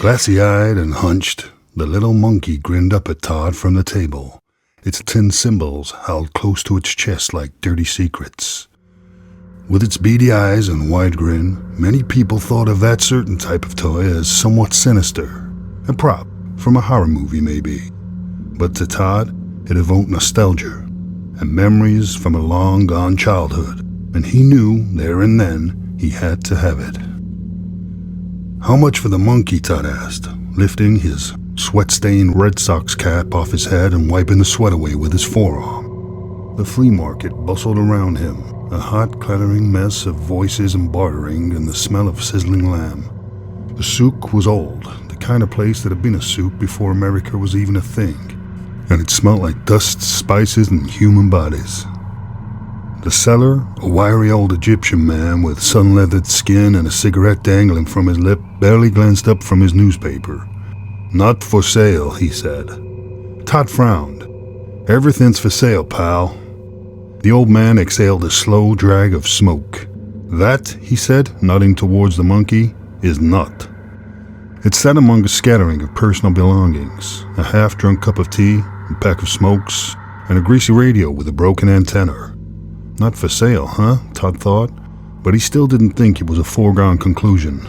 Glassy-eyed and hunched, the little monkey grinned up at Todd from the table, its tin cymbals held close to its chest like dirty secrets. With its beady eyes and wide grin, many people thought of that certain type of toy as somewhat sinister, a prop from a horror movie maybe. But to Todd, it evoked nostalgia and memories from a long-gone childhood, and he knew there and then he had to have it. "How much for the monkey?" Todd asked, lifting his sweat-stained Red Sox cap off his head and wiping the sweat away with his forearm. The flea market bustled around him, a hot, clattering mess of voices and bartering and the smell of sizzling lamb. The souk was old, the kind of place that had been a souk before America was even a thing, and it smelled like dust, spices, and human bodies. The seller, a wiry old Egyptian man with sun-leathered skin and a cigarette dangling from his lip, barely glanced up from his newspaper. "Not for sale," he said. Todd frowned. "Everything's for sale, pal." The old man exhaled a slow drag of smoke. "That," he said, nodding towards the monkey, "is not." It sat among a scattering of personal belongings, a half-drunk cup of tea, a pack of smokes, and a greasy radio with a broken antenna. Not for sale, huh? Todd thought, but he still didn't think it was a foregone conclusion.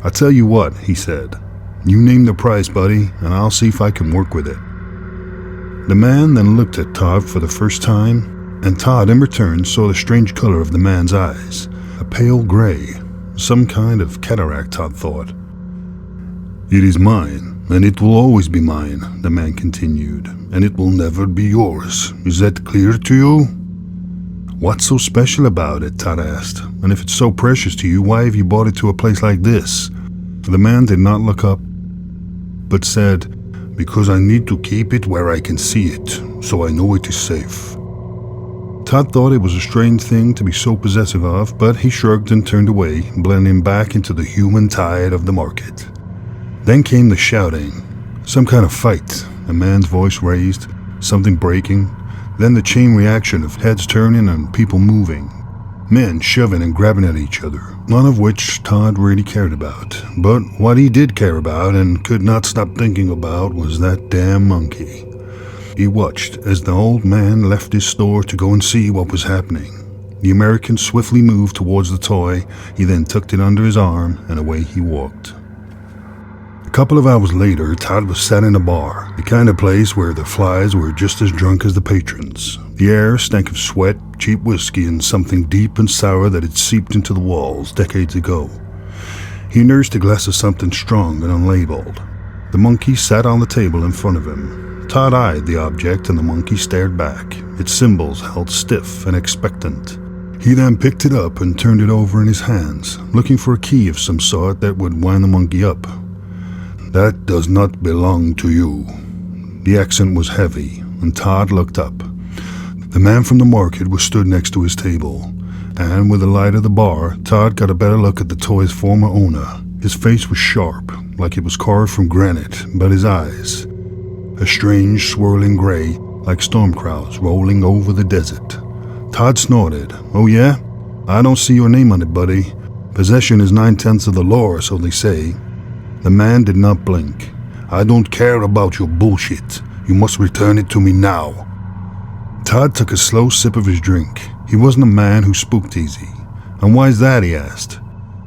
"I'll tell you what," he said. "You name the price, buddy, and I'll see if I can work with it." The man then looked at Todd for the first time, and Todd in return saw the strange color of the man's eyes, a pale gray, some kind of cataract, Todd thought. "It is mine, and it will always be mine," the man continued, "and it will never be yours. Is that clear to you?" "What's so special about it?" Todd asked. "And if it's so precious to you, why have you brought it to a place like this?" The man did not look up, but said, "Because I need to keep it where I can see it, so I know it is safe." Todd thought it was a strange thing to be so possessive of, but he shrugged and turned away, blending back into the human tide of the market. Then came the shouting, some kind of fight, a man's voice raised, something breaking, then the chain reaction of heads turning and people moving, men shoving and grabbing at each other, none of which Todd really cared about. But what he did care about and could not stop thinking about was that damn monkey. He watched as the old man left his store to go and see what was happening. The American swiftly moved towards the toy, he then tucked it under his arm, and away he walked. A couple of hours later, Todd was sat in a bar, the kind of place where the flies were just as drunk as the patrons. The air stank of sweat, cheap whiskey, and something deep and sour that had seeped into the walls decades ago. He nursed a glass of something strong and unlabeled. The monkey sat on the table in front of him. Todd eyed the object and the monkey stared back, its cymbals held stiff and expectant. He then picked it up and turned it over in his hands, looking for a key of some sort that would wind the monkey up. "That does not belong to you." The accent was heavy, and Todd looked up. The man from the market was stood next to his table, and with the light of the bar, Todd got a better look at the toy's former owner. His face was sharp, like it was carved from granite, but his eyes, a strange swirling gray, like storm clouds rolling over the desert. Todd snorted. "Oh yeah? I don't see your name on it, buddy. Possession is 9/10 of the law, so they say." The man did not blink. "I don't care about your bullshit. You must return it to me now." Todd took a slow sip of his drink. He wasn't a man who spooked easy. "And why is that?" he asked.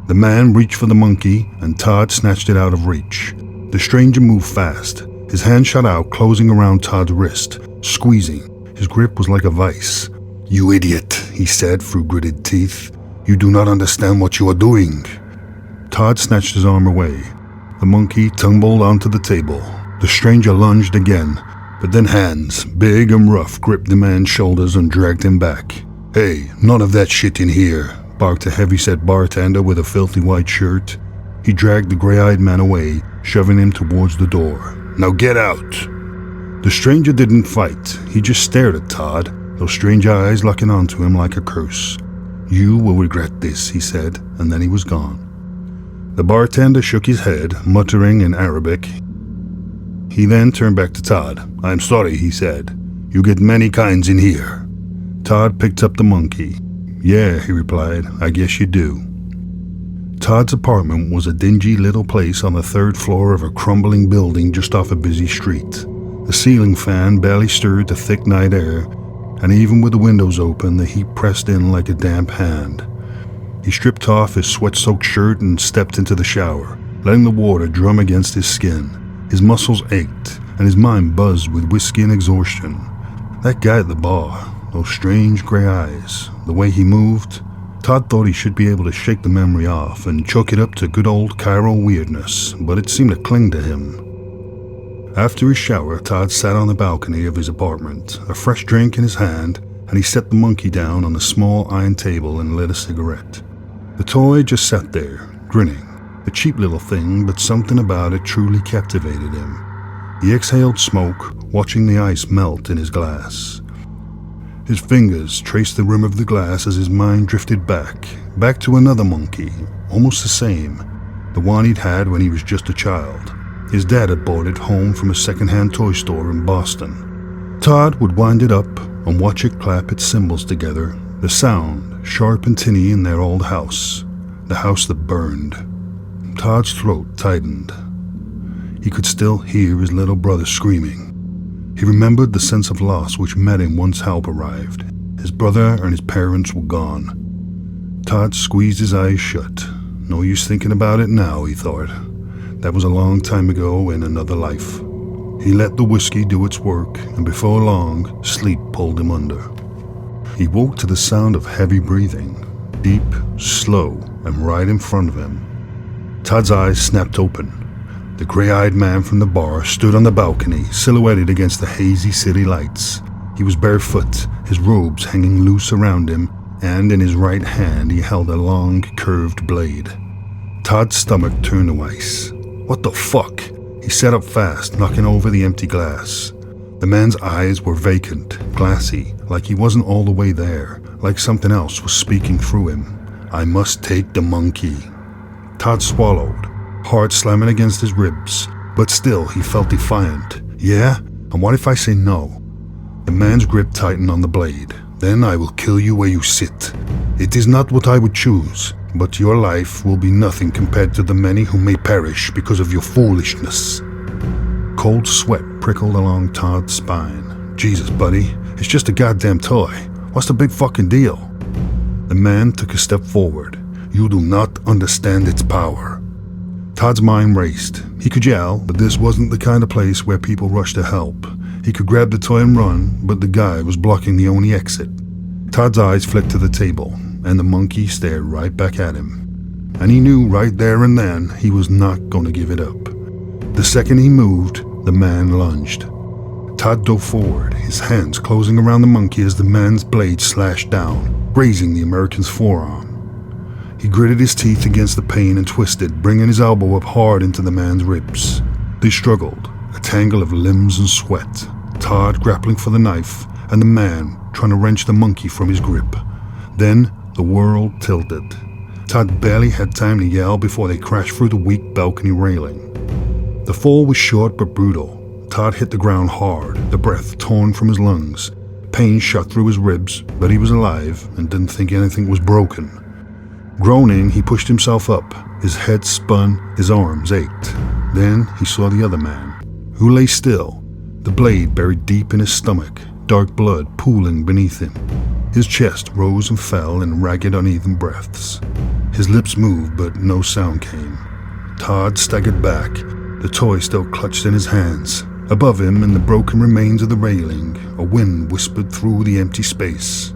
The man reached for the monkey, and Todd snatched it out of reach. The stranger moved fast. His hand shot out, closing around Todd's wrist, squeezing. His grip was like a vice. "You idiot," he said through gritted teeth. "You do not understand what you are doing." Todd snatched his arm away. The monkey tumbled onto the table. The stranger lunged again, but then hands, big and rough, gripped the man's shoulders and dragged him back. "Hey, none of that shit in here," barked a heavy-set bartender with a filthy white shirt. He dragged the gray-eyed man away, shoving him towards the door. "Now get out." The stranger didn't fight. He just stared at Todd, those strange eyes locking onto him like a curse. "You will regret this," he said, and then he was gone. The bartender shook his head, muttering in Arabic. He then turned back to Todd. "I'm sorry," he said. "You get many kinds in here." Todd picked up the monkey. "Yeah," he replied, "I guess you do." Todd's apartment was a dingy little place on the third floor of a crumbling building just off a busy street. The ceiling fan barely stirred the thick night air, and even with the windows open, the heat pressed in like a damp hand. He stripped off his sweat-soaked shirt and stepped into the shower, letting the water drum against his skin. His muscles ached, and his mind buzzed with whiskey and exhaustion. That guy at the bar, those strange gray eyes, the way he moved, Todd thought he should be able to shake the memory off and chalk it up to good old Cairo weirdness, but it seemed to cling to him. After his shower, Todd sat on the balcony of his apartment, a fresh drink in his hand, and he set the monkey down on a small iron table and lit a cigarette. The toy just sat there, grinning. A cheap little thing, but something about it truly captivated him. He exhaled smoke, watching the ice melt in his glass. His fingers traced the rim of the glass as his mind drifted back to another monkey, almost the same, the one he'd had when he was just a child. His dad had bought it home from a second-hand toy store in Boston. Todd would wind it up and watch it clap its cymbals together, the sound sharp and tinny in their old house, the house that burned. Todd's throat tightened. He could still hear his little brother screaming. He remembered the sense of loss which met him once help arrived. His brother and his parents were gone. Todd squeezed his eyes shut. No use thinking about it now, he thought. That was a long time ago in another life. He let the whiskey do its work, and before long, sleep pulled him under. He woke to the sound of heavy breathing, deep, slow, and right in front of him. Todd's eyes snapped open. The gray-eyed man from the bar stood on the balcony, silhouetted against the hazy city lights. He was barefoot, his robes hanging loose around him, and in his right hand he held a long, curved blade. Todd's stomach turned to ice. What the fuck? He sat up fast, knocking over the empty glass. The man's eyes were vacant, glassy, like he wasn't all the way there, like something else was speaking through him. I must take the monkey. Todd swallowed, heart slamming against his ribs, but still he felt defiant. Yeah? And what if I say no? The man's grip tightened on the blade. Then I will kill you where you sit. It is not what I would choose, but your life will be nothing compared to the many who may perish because of your foolishness. Cold sweat prickled along Todd's spine. Jesus, buddy, it's just a goddamn toy. What's the big fucking deal? The man took a step forward. You do not understand its power. Todd's mind raced. He could yell, but this wasn't the kind of place where people rushed to help. He could grab the toy and run, but the guy was blocking the only exit. Todd's eyes flicked to the table, and the monkey stared right back at him. And he knew right there and then he was not going to give it up. The second he moved, the man lunged. Todd dove forward, his hands closing around the monkey as the man's blade slashed down, grazing the American's forearm. He gritted his teeth against the pain and twisted, bringing his elbow up hard into the man's ribs. They struggled, a tangle of limbs and sweat, Todd grappling for the knife, and the man trying to wrench the monkey from his grip. Then the world tilted. Todd barely had time to yell before they crashed through the weak balcony railing. The fall was short but brutal. Todd hit the ground hard, the breath torn from his lungs. Pain shot through his ribs, but he was alive and didn't think anything was broken. Groaning, he pushed himself up. His head spun, his arms ached. Then he saw the other man, who lay still, the blade buried deep in his stomach, dark blood pooling beneath him. His chest rose and fell in ragged, uneven breaths. His lips moved, but no sound came. Todd staggered back, the toy still clutched in his hands. Above him, in the broken remains of the railing, a wind whispered through the empty space.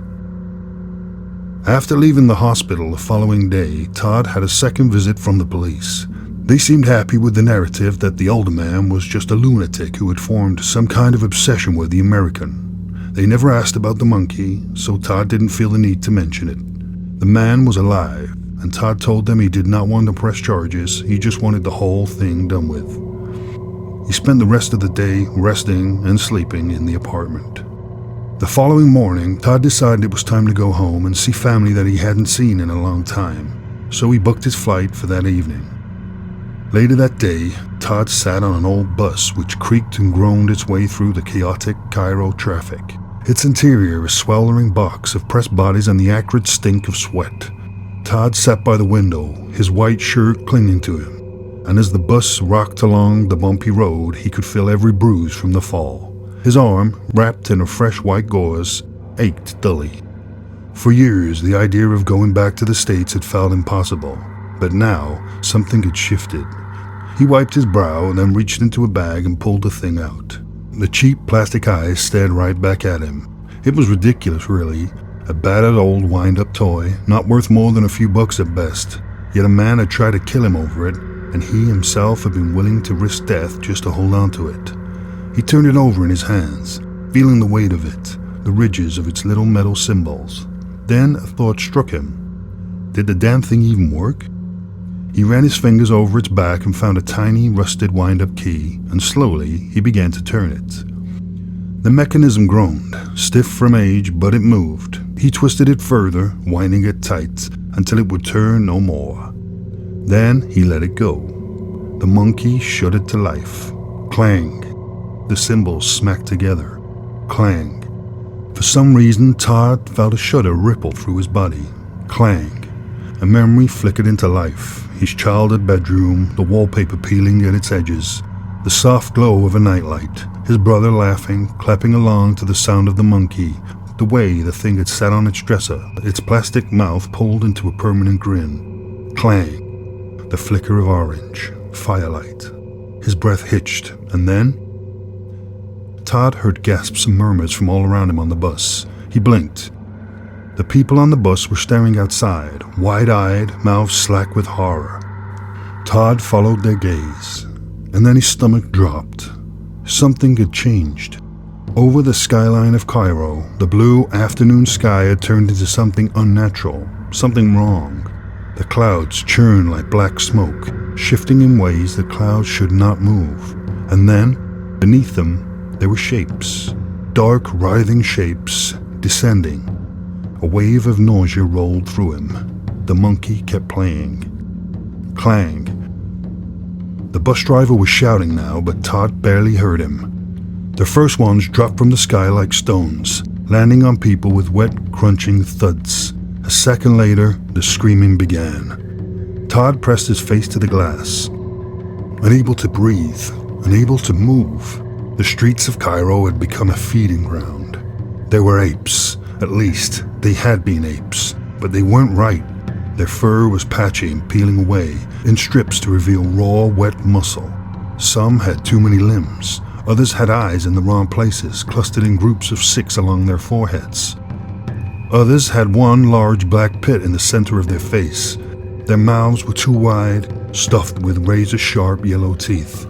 After leaving the hospital the following day, Todd had a second visit from the police. They seemed happy with the narrative that the older man was just a lunatic who had formed some kind of obsession with the American. They never asked about the monkey, so Todd didn't feel the need to mention it. The man was alive, and Todd told them he did not want to press charges, he just wanted the whole thing done with. He spent the rest of the day resting and sleeping in the apartment. The following morning, Todd decided it was time to go home and see family that he hadn't seen in a long time, so he booked his flight for that evening. Later that day, Todd sat on an old bus which creaked and groaned its way through the chaotic Cairo traffic. Its interior a sweltering box of pressed bodies and the acrid stink of sweat. Todd sat by the window, his white shirt clinging to him, and as the bus rocked along the bumpy road, he could feel every bruise from the fall. His arm, wrapped in a fresh white gauze, ached dully. For years, the idea of going back to the States had felt impossible, but now something had shifted. He wiped his brow and then reached into a bag and pulled the thing out. The cheap plastic eyes stared right back at him. It was ridiculous, really. A battered old wind-up toy, not worth more than a few bucks at best. Yet a man had tried to kill him over it, and he himself had been willing to risk death just to hold on to it. He turned it over in his hands, feeling the weight of it, the ridges of its little metal symbols. Then a thought struck him. Did the damn thing even work? He ran his fingers over its back and found a tiny, rusted wind-up key, and slowly he began to turn it. The mechanism groaned, stiff from age, but it moved. He twisted it further, winding it tight, until it would turn no more. Then he let it go. The monkey shuddered to life. Clang. The symbols smacked together. Clang. For some reason, Todd felt a shudder ripple through his body. Clang. A memory flickered into life. His childhood bedroom, the wallpaper peeling at its edges, the soft glow of a nightlight, his brother laughing, clapping along to the sound of the monkey, the way the thing had sat on its dresser, its plastic mouth pulled into a permanent grin. Clang. The flicker of orange. Firelight. His breath hitched, and then Todd heard gasps and murmurs from all around him on the bus. He blinked. The people on the bus were staring outside, wide-eyed, mouths slack with horror. Todd followed their gaze, and then his stomach dropped. Something had changed. Over the skyline of Cairo, the blue afternoon sky had turned into something unnatural, something wrong. The clouds churned like black smoke, shifting in ways the clouds should not move. And then, beneath them, there were shapes, dark, writhing shapes, descending. A wave of nausea rolled through him. The monkey kept playing. Clang. The bus driver was shouting now, but Todd barely heard him. The first ones dropped from the sky like stones, landing on people with wet, crunching thuds. A second later, the screaming began. Todd pressed his face to the glass. Unable to breathe, unable to move, the streets of Cairo had become a feeding ground. There were apes. At least, they had been apes, but they weren't right. Their fur was patchy and peeling away, in strips to reveal raw, wet muscle. Some had too many limbs. Others had eyes in the wrong places, clustered in groups of 6 along their foreheads. Others had one large black pit in the center of their face. Their mouths were too wide, stuffed with razor-sharp yellow teeth,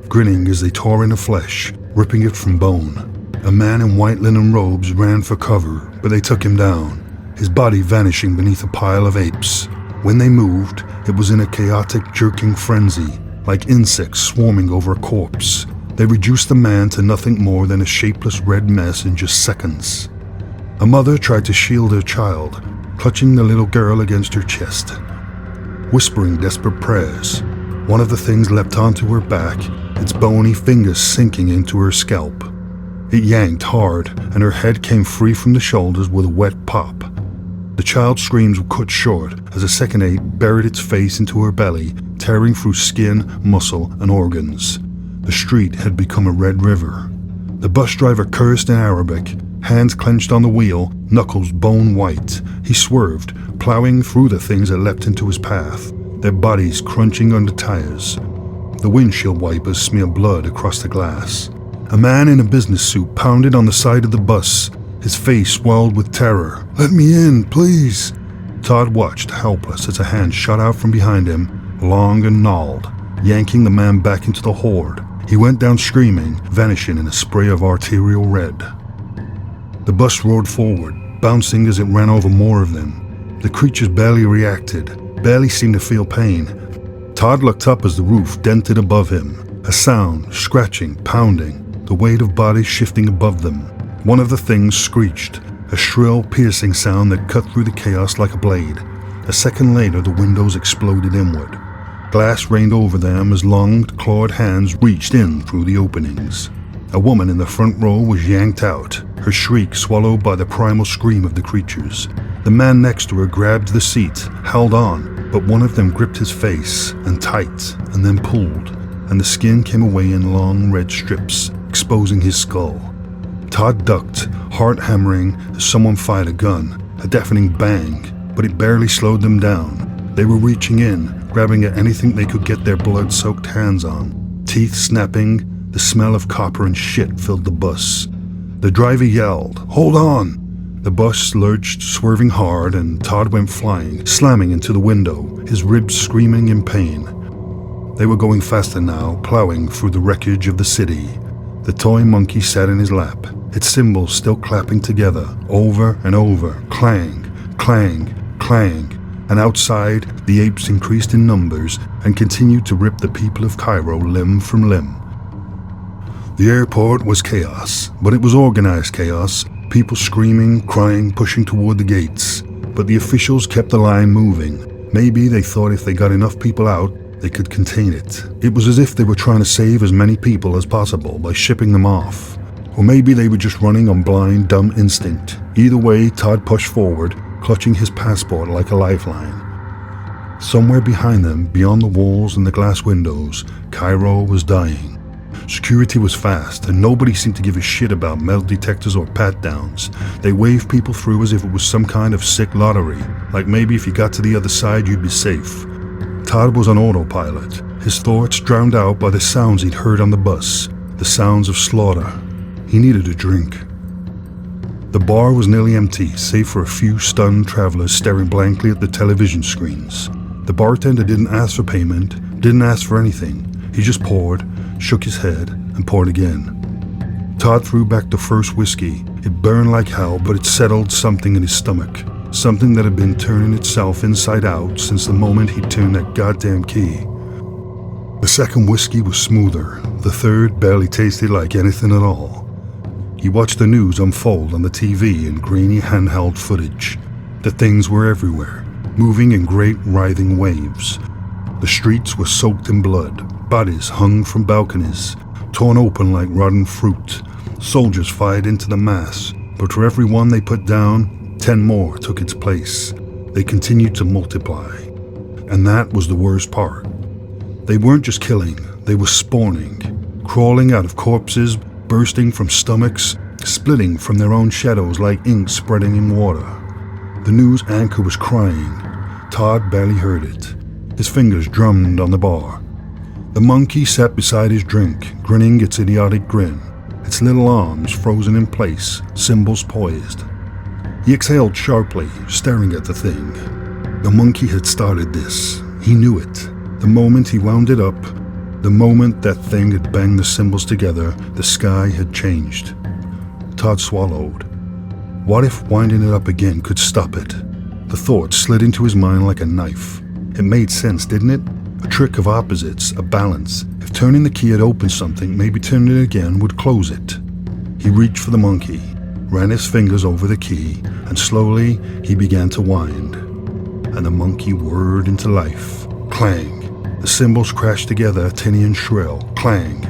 grinning as they tore into flesh, ripping it from bone. A man in white linen robes ran for cover, but they took him down, his body vanishing beneath a pile of apes. When they moved, it was in a chaotic, jerking frenzy, like insects swarming over a corpse. They reduced the man to nothing more than a shapeless red mess in just seconds. A mother tried to shield her child, clutching the little girl against her chest, whispering desperate prayers. One of the things leapt onto her back, its bony fingers sinking into her scalp. It yanked hard, and her head came free from the shoulders with a wet pop. The child's screams were cut short as a second ape buried its face into her belly, tearing through skin, muscle, and organs. The street had become a red river. The bus driver cursed in Arabic, hands clenched on the wheel, knuckles bone white. He swerved, plowing through the things that leapt into his path, their bodies crunching under tires. The windshield wipers smeared blood across the glass. A man in a business suit pounded on the side of the bus, his face swelled with terror. "Let me in, please." Todd watched, helpless, as a hand shot out from behind him, long and gnarled, yanking the man back into the horde. He went down screaming, vanishing in a spray of arterial red. The bus roared forward, bouncing as it ran over more of them. The creatures barely reacted, barely seemed to feel pain. Todd looked up as the roof dented above him. A sound, scratching, pounding, the weight of bodies shifting above them. One of the things screeched, a shrill, piercing sound that cut through the chaos like a blade. A second later, the windows exploded inward. Glass rained over them as long, clawed hands reached in through the openings. A woman in the front row was yanked out, her shriek swallowed by the primal scream of the creatures. The man next to her grabbed the seat, held on, but one of them gripped his face, and tight, and then pulled, and the skin came away in long red strips, exposing his skull. Todd ducked, heart hammering as someone fired a gun, a deafening bang, but it barely slowed them down. They were reaching in, grabbing at anything they could get their blood-soaked hands on. Teeth snapping, the smell of copper and shit filled the bus. The driver yelled, "Hold on!" The bus lurched, swerving hard, and Todd went flying, slamming into the window, his ribs screaming in pain. They were going faster now, plowing through the wreckage of the city. The toy monkey sat in his lap, its cymbals still clapping together, over and over, clang, clang, clang. And outside, the apes increased in numbers and continued to rip the people of Cairo limb from limb. The airport was chaos, but it was organized chaos, people screaming, crying, pushing toward the gates. But the officials kept the line moving. Maybe they thought if they got enough people out, they could contain it. It was as if they were trying to save as many people as possible by shipping them off. Or maybe they were just running on blind, dumb instinct. Either way, Todd pushed forward, clutching his passport like a lifeline. Somewhere behind them, beyond the walls and the glass windows, Cairo was dying. Security was fast, and nobody seemed to give a shit about metal detectors or pat-downs. They waved people through as if it was some kind of sick lottery, like maybe if you got to the other side you'd be safe. Todd was on autopilot, his thoughts drowned out by the sounds he'd heard on the bus, the sounds of slaughter. He needed a drink. The bar was nearly empty, save for a few stunned travelers staring blankly at the television screens. The bartender didn't ask for payment, didn't ask for anything. He just poured, shook his head, and poured again. Todd threw back the first whiskey. It burned like hell, but it settled something in his stomach. Something that had been turning itself inside out since the moment he turned that goddamn key. The second whiskey was smoother. The third barely tasted like anything at all. He watched the news unfold on the TV in grainy handheld footage. The things were everywhere, moving in great writhing waves. The streets were soaked in blood. Bodies hung from balconies, torn open like rotten fruit. Soldiers fired into the mass, but for every one they put down, 10 more took its place. They continued to multiply. And that was the worst part. They weren't just killing, they were spawning, crawling out of corpses, bursting from stomachs, splitting from their own shadows like ink spreading in water. The news anchor was crying. Todd barely heard it. His fingers drummed on the bar. The monkey sat beside his drink, grinning its idiotic grin, its little arms frozen in place, cymbals poised. He exhaled sharply, staring at the thing. The monkey had started this. He knew it. The moment he wound it up, the moment that thing had banged the cymbals together, the sky had changed. Todd swallowed. What if winding it up again could stop it? The thought slid into his mind like a knife. It made sense, didn't it? A trick of opposites, a balance. If turning the key had opened something, maybe turning it again would close it. He reached for the monkey, ran his fingers over the key, and slowly he began to wind. And the monkey whirred into life. Clang. The cymbals crashed together, tinny and shrill. Clang.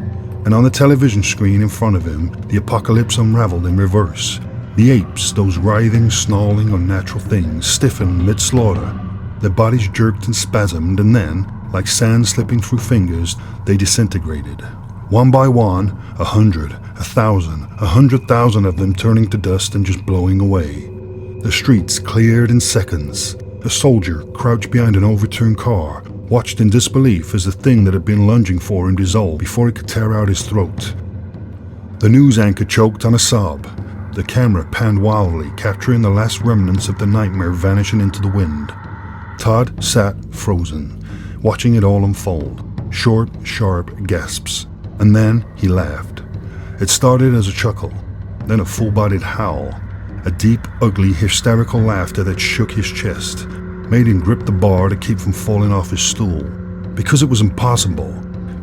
And on the television screen in front of him, the apocalypse unraveled in reverse. The apes, those writhing, snarling, unnatural things, stiffened mid-slaughter. Their bodies jerked and spasmed, and then, like sand slipping through fingers, they disintegrated. One by one, 100, 1,000, 100,000 of them turning to dust and just blowing away. The streets cleared in seconds. A soldier, crouched behind an overturned car, watched in disbelief as the thing that had been lunging for him dissolved before it could tear out his throat. The news anchor choked on a sob. The camera panned wildly, capturing the last remnants of the nightmare vanishing into the wind. Todd sat frozen, watching it all unfold. Short, sharp gasps. And then he laughed. It started as a chuckle, then a full-bodied howl. A deep, ugly, hysterical laughter that shook his chest, made him grip the bar to keep from falling off his stool. Because it was impossible.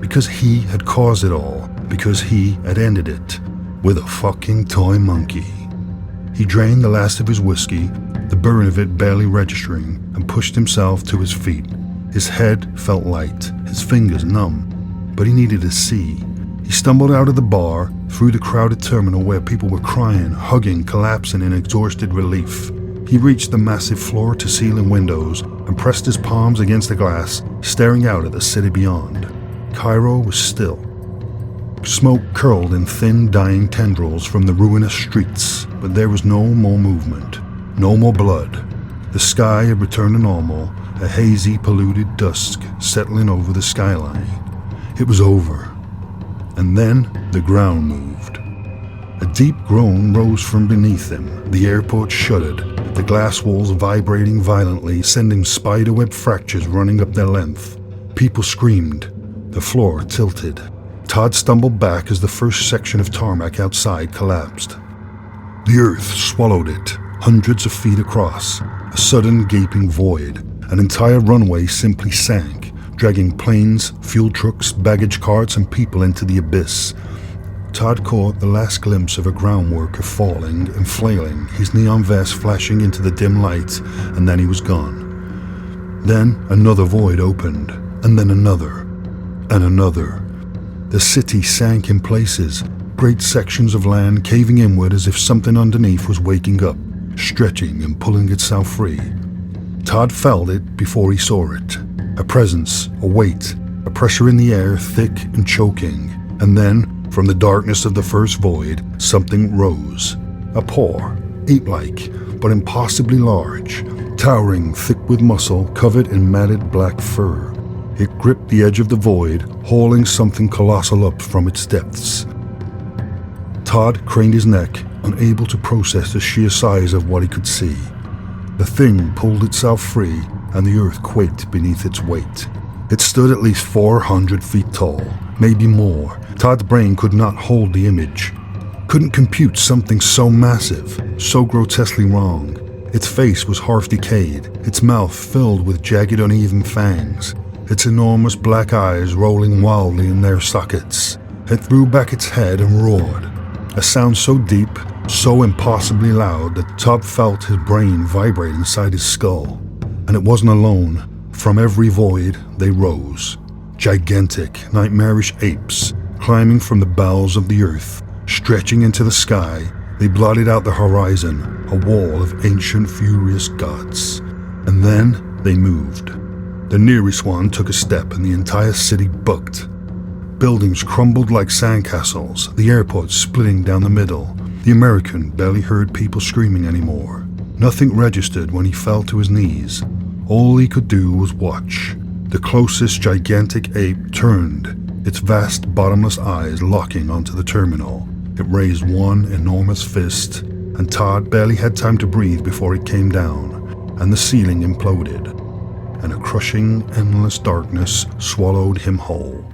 Because he had caused it all. Because he had ended it. With a fucking toy monkey. He drained the last of his whiskey, the burn of it barely registering, and pushed himself to his feet. His head felt light, his fingers numb, but he needed to see. He stumbled out of the bar, through the crowded terminal where people were crying, hugging, collapsing in exhausted relief. He reached the massive floor-to-ceiling windows and pressed his palms against the glass, staring out at the city beyond. Cairo was still. Smoke curled in thin, dying tendrils from the ruinous streets, but there was no more movement, no more blood. The sky had returned to normal, a hazy, polluted dusk settling over the skyline. It was over. And then the ground moved. A deep groan rose from beneath him. The airport shuddered, the glass walls vibrating violently, sending spiderweb fractures running up their length. People screamed. The floor tilted. Todd stumbled back as the first section of tarmac outside collapsed. The earth swallowed it, hundreds of feet across. A sudden gaping void. An entire runway simply sank, dragging planes, fuel trucks, baggage carts, and people into the abyss. Todd caught the last glimpse of a ground worker falling and flailing, his neon vest flashing into the dim light, and then he was gone. Then another void opened, and then another, and another. The city sank in places, great sections of land caving inward as if something underneath was waking up, stretching and pulling itself free. Todd felt it before he saw it. A presence, a weight, a pressure in the air thick and choking. And then, from the darkness of the first void, something rose. A paw, ape-like, but impossibly large, towering thick with muscle, covered in matted black fur. It gripped the edge of the void, hauling something colossal up from its depths. Todd craned his neck, unable to process the sheer size of what he could see. The thing pulled itself free, and the earth quaked beneath its weight. It stood at least 400 feet tall, maybe more. Todd's brain could not hold the image. Couldn't compute something so massive, so grotesquely wrong. Its face was half decayed, its mouth filled with jagged uneven fangs, its enormous black eyes rolling wildly in their sockets. It threw back its head and roared, a sound so deep, so impossibly loud that Todd felt his brain vibrate inside his skull. And it wasn't alone. From every void, they rose. Gigantic, nightmarish apes, climbing from the bowels of the earth, stretching into the sky. They blotted out the horizon, a wall of ancient, furious gods. And then they moved. The nearest one took a step and the entire city bucked. Buildings crumbled like sandcastles, the airport splitting down the middle. The American barely heard people screaming anymore. Nothing registered when he fell to his knees. All he could do was watch. The closest gigantic ape turned, its vast bottomless eyes locking onto the terminal. It raised one enormous fist, and Todd barely had time to breathe before it came down, and the ceiling imploded, and a crushing, endless darkness swallowed him whole.